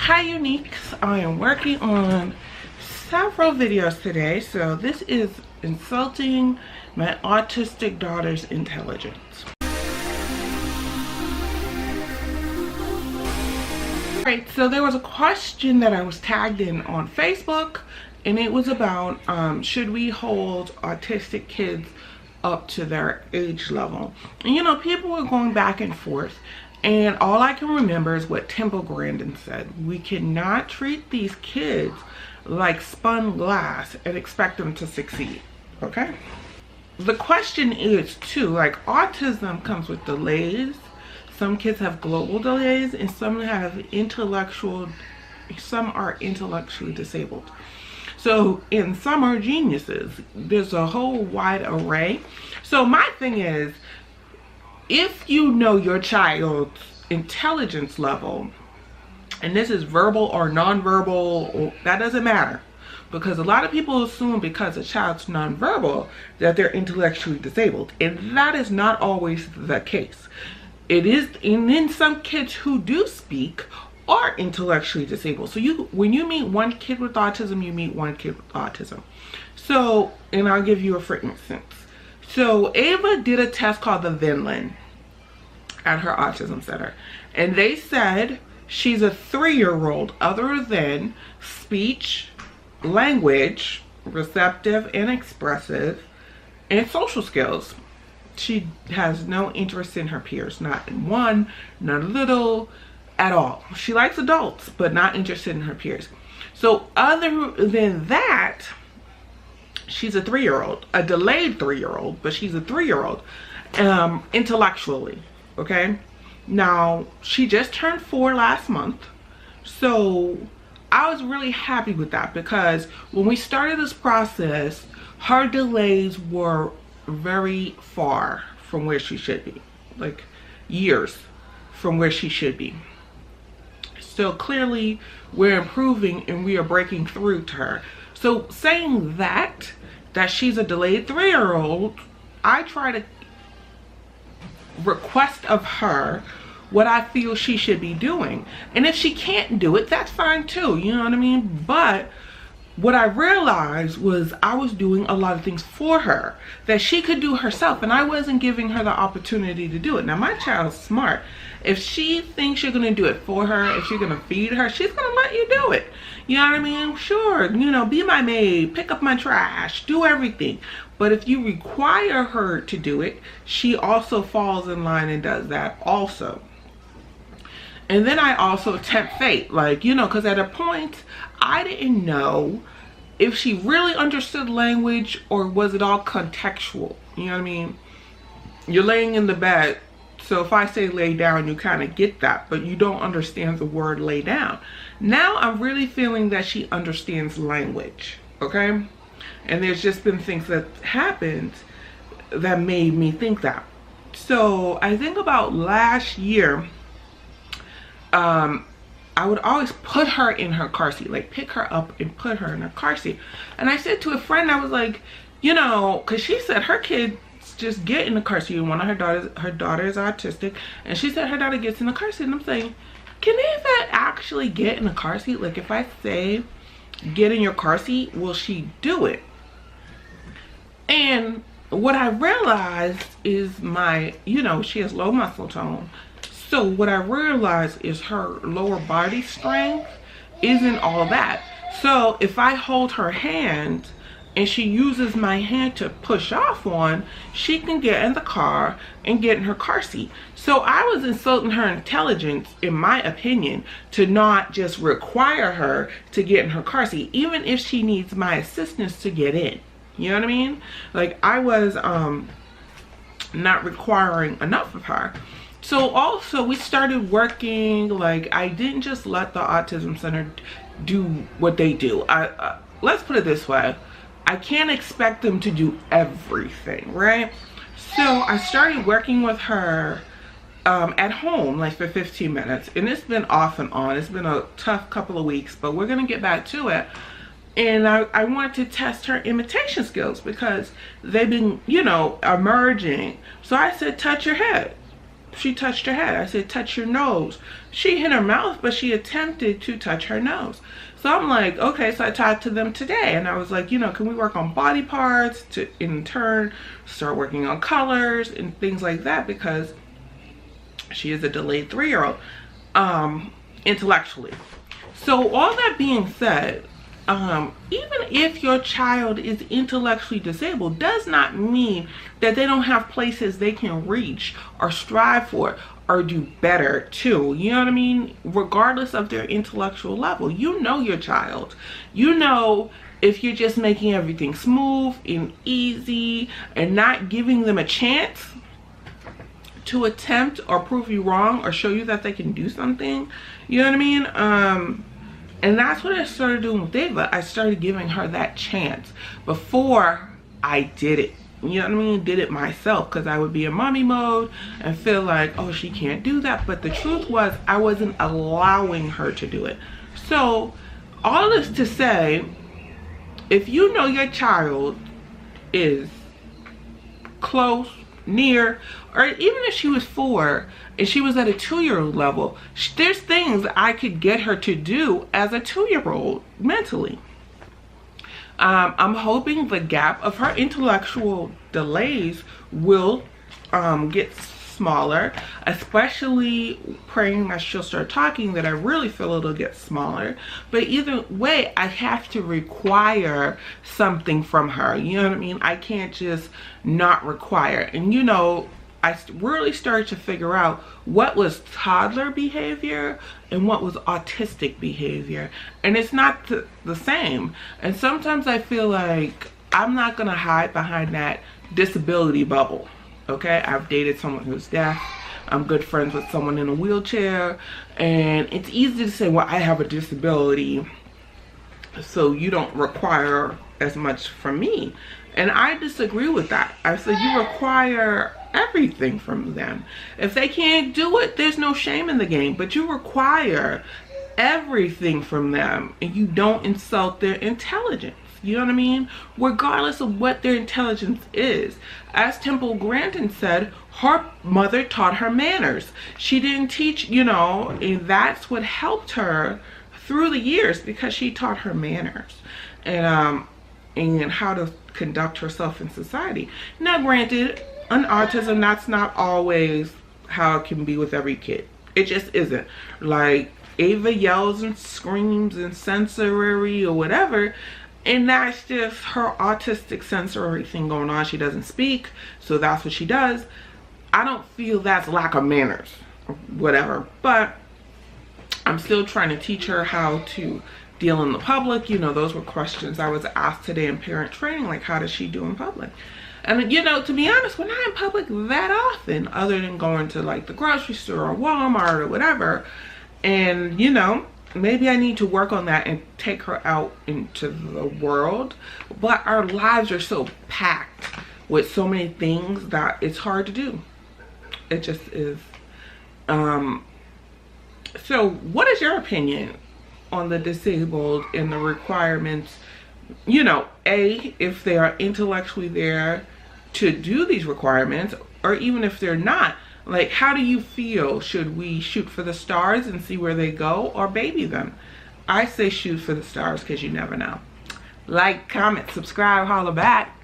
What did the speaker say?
Hi Uniques, I am working on several videos today, so this is insulting my autistic daughter's intelligence. Alright, so there was a question that I was tagged in on Facebook, and it was about should we hold autistic kids up to their age level? And you know, people were going back and forth. And all I can remember is what Temple Grandin said. We cannot treat these kids like spun glass and expect them to succeed, okay? The question is too, like autism comes with delays. Some kids have global delays and some are intellectually disabled. So, and some are geniuses. There's a whole wide array. So my thing is, if you know your child's intelligence level, and this is verbal or nonverbal, that doesn't matter, because a lot of people assume because a child's nonverbal that they're intellectually disabled, and that is not always the case. It is, and then some kids who do speak are intellectually disabled. So when you meet one kid with autism, you meet one kid with autism. So, and I'll give you a for instance. So Ava did a test called the Vinland at her autism center, and they said she's a 3-year-old other than speech, language, receptive and expressive, and social skills. She has no interest in her peers, not in one, not a little, at all. She likes adults, but not interested in her peers. So other than that, she's a 3-year-old, a delayed 3-year-old, but she's a 3-year-old, intellectually, okay? Now, she just turned 4 last month, so I was really happy with that, because when we started this process, her delays were very far from where she should be, like years from where she should be. So clearly, we're improving and we are breaking through to her. So saying that she's a delayed 3-year-old, I try to request of her what I feel she should be doing. And if she can't do it, that's fine too, you know what I mean? But what I realized was I was doing a lot of things for her that she could do herself, and I wasn't giving her the opportunity to do it. Now, my child's smart. If she thinks you're gonna do it for her, if you're gonna feed her, she's gonna let you do it. You know what I mean? Sure, you know, be my maid, pick up my trash, do everything. But if you require her to do it, she also falls in line and does that also. And then I also tempt fate, like, you know, because at a point, I didn't know if she really understood language or was it all contextual. You know what I mean? You're laying in the bed, so if I say lay down, you kind of get that, but you don't understand the word lay down. Now I'm really feeling that she understands language, okay? And there's just been things that happened that made me think that. So I think about last year, I would always put her in her car seat, like pick her up and put her in her car seat. And I said to a friend, I was like, you know, because she said her kids just get in the car seat. And one of her daughter is autistic, and she said her daughter gets in the car seat. And I'm saying, can Ava actually get in the car seat? Like if I say, get in your car seat, will she do it? And what I realized is you know, she has low muscle tone. So what I realized is her lower body strength isn't all that. So if I hold her hand and she uses my hand to push off on, she can get in the car and get in her car seat. So I was insulting her intelligence, in my opinion, to not just require her to get in her car seat, even if she needs my assistance to get in. You know what I mean? Like I was not requiring enough of her. So also we started working, like I didn't just let the autism center do what they do. Let's put it this way. I can't expect them to do everything, right? So I started working with her at home, like for 15 minutes. And it's been off and on. It's been a tough couple of weeks, but we're gonna get back to it. And I wanted to test her imitation skills because they've been, you know, emerging. So I said, touch your head. she touched her head. I said, touch your nose. She hit her mouth, but she attempted to touch her nose. So I'm like, okay, so I talked to them today and I was like, you know, can we work on body parts to in turn start working on colors and things like that, because she is a delayed 3-year-old intellectually. So all that being said, even if your child is intellectually disabled, does not mean that they don't have places they can reach or strive for or do better too. You know what I mean? Regardless of their intellectual level, you know your child. You know if you're just making everything smooth and easy and not giving them a chance to attempt or prove you wrong or show you that they can do something. You know what I mean? And that's what I started doing with Ava. I started giving her that chance before I did it. You know what I mean? Did it myself, because I would be in mommy mode and feel like, oh, she can't do that. But the truth was, I wasn't allowing her to do it. So all this to say, if you know your child is close, near, or even if she was 4 and she was at a 2-year-old level, there's things I could get her to do as a 2-year-old mentally. I'm hoping the gap of her intellectual delays will get smaller, especially praying that she'll start talking, that I really feel it'll get smaller. But either way, I have to require something from her. You know what I mean? I can't just not require. And you know, I really started to figure out what was toddler behavior and what was autistic behavior, and it's not the same. And sometimes I feel like I'm not gonna hide behind that disability bubble. Okay, I've dated someone who's deaf. I'm good friends with someone in a wheelchair, and it's easy to say, well, I have a disability, so you don't require as much from me. And I disagree with that. I said you require everything from them. If they can't do it, there's no shame in the game, but you require everything from them, and you don't insult their intelligence. You know what I mean? Regardless of what their intelligence is. As Temple Grandin said, her mother taught her manners. She didn't teach, you know, and that's what helped her through the years, because she taught her manners and how to conduct herself in society. Now granted, on autism, that's not always how it can be with every kid. It just isn't. Like, Ava yells and screams and sensory or whatever, and that's just her autistic sensory thing going on. She doesn't speak, so that's what she does. I don't feel that's lack of manners or whatever, but I'm still trying to teach her how to deal in the public. You know, those were questions I was asked today in parent training, like how does she do in public? And you know, to be honest, we're not in public that often, other than going to like the grocery store or Walmart or whatever. And you know, maybe I need to work on that and take her out into the world. But our lives are so packed with so many things that it's hard to do. It just is. So what is your opinion on the disabled and the requirements? You know, A, if they are intellectually there to do these requirements, or even if they're not, like, how do you feel? Should we shoot for the stars and see where they go, or baby them? I say shoot for the stars, because you never know. Like, comment, subscribe, holla back.